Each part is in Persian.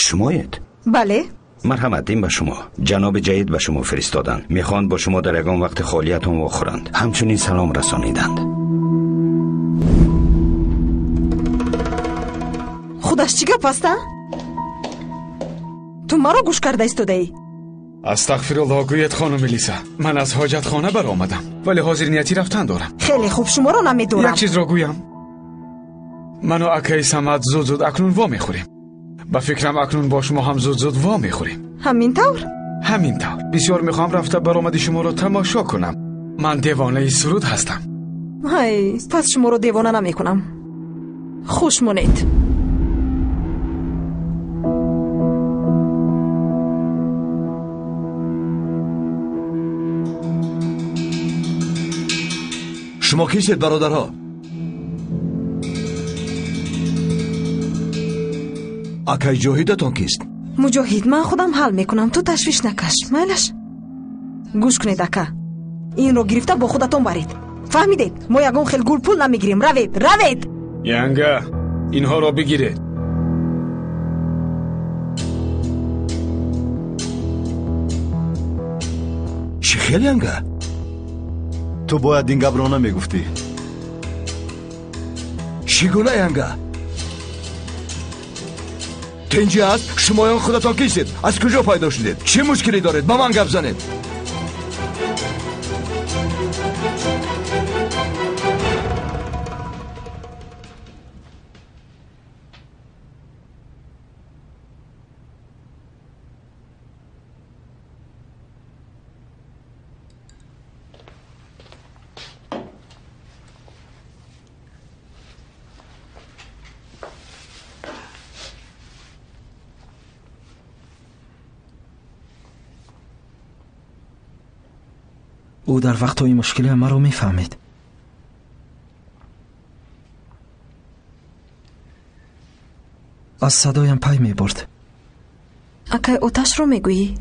شمایید؟ بله. مرحمت، این به شما. جناب جید به شما فرستادن. میخوان با شما در یگان وقت خالیتون واخورند. همچنین سلام رسانیدند. خودش چی گپ است؟ تو مرا گوش کرده ایستاده‌ای؟ استغفرالله گوید خانم لیسا، من از حاجت خانه برآمدم ولی حاضر نیتی رفتن دارم. خیلی خوب، شما را نمیدونم. یک چیز را گویم، من و اکای سمت زود اکنون وا میخوریم. با فکرم اکنون با شما هم زود وا میخوریم. همین طور؟ همین طور. بسیار میخوام رفته برآمد شما را تماشا کنم. من دیوانه سرود هستم. های، پس شما رو دیوانه نمی کنم. خوش مونید. شما کیستید برادرها؟ اکای جاهیدتان کیست؟ مجاهد، من خودم حل میکنم، تو تشویش نکش. میلش گوش کنید اکا، این رو گرفته با خودتون برید. فهمیدید؟ ما یگان خیلی گول پول نمیگیریم. روید. ینگه اینها را بگیرید. چی خیلی ینگه؟ تو باید این گپ را نمیگفتی. چگونه ینگه؟ تنجی هست؟ شمایان خودتان کیستید؟ از کجا پیدا شدید؟ چه مشکلی دارید؟ با من گپ زنید. او در وقتهای مشکلی مرا میفهمید. از صدایم پی میبرد. اکای آتش رو میگویی؟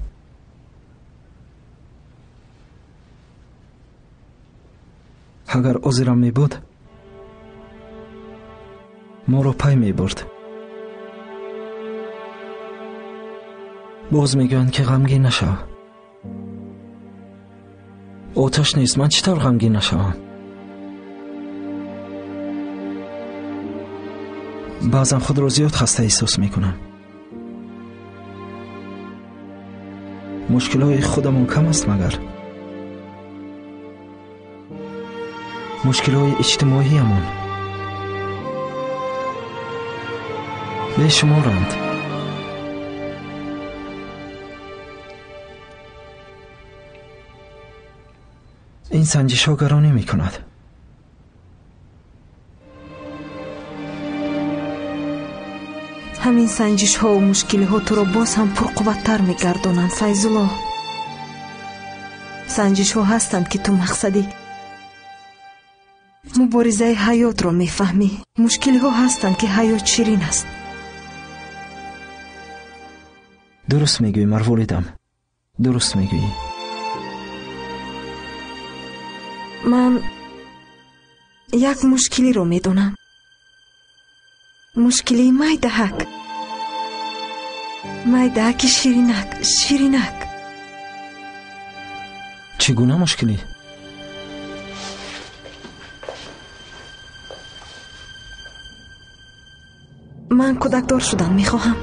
اگر عذرم میبود ما رو پی میبرد. باز میگویند که غمگین نشو. آتش نیست، من چطور غمگین نشوم؟ بعضا خود رو زیاد خسته احساس میکنم. مشکلهای خودمون کم است مگر؟ مشکلهای اجتماعی همون به شما رند. این سنجش ها گرانی می کند. همین سنجش ها و مشکل ها تو رو باز هم پرقوت‌تر می گردانند فیض الله. سنجش ها هستند که تو مقصدی مبارزه حیات رو می فهمی. مشکل ها هستند که حیات شیرین است. درست می گویی مرولیدم، درست می گویی. من یک مشکلی رو می دونم. مشکلی مایدهک شیرینک. چگونه مشکلی؟ من کودکدار شدن می خواهم.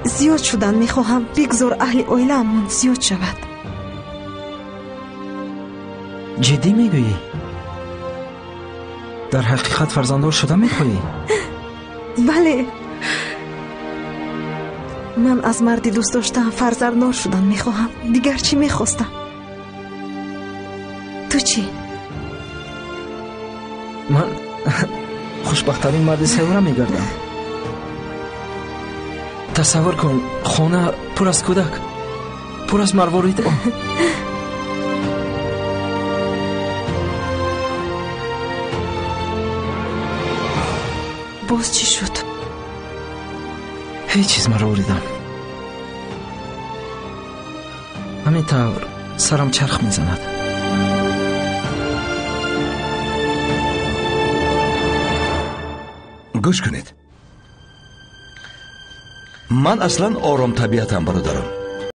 زیاد شدن می خواهم. بگذار اهل اویله امون زیاد شود. جدی میگویی؟ در حقیقت فرزنددار شدن میخواهی؟ بله، من از مردی دوست داشتم فرزنددار شدن میخواهم. دیگر چی میخواستم؟ تو چی؟ من خوشبختترین مرد سیاره میگردم. تصور کن خانه پر از کودک، پر از مروارید. باز چی شد؟ هیچ چیز مروریدم. همینطور سرم چرخ میزند. گوش کنید. من اصلا آرام طبیعتم برادرم.